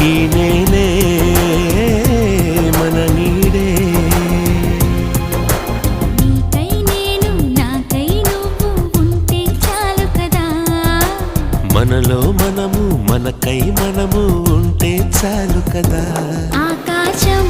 ఈ నేలే మన నీడే. నీకై నేను నాకై నువ్వు ఉంటే చాలు కదా. మనలో మనము మనకై మనము ఉంటే చాలు కదా. ఆకాశం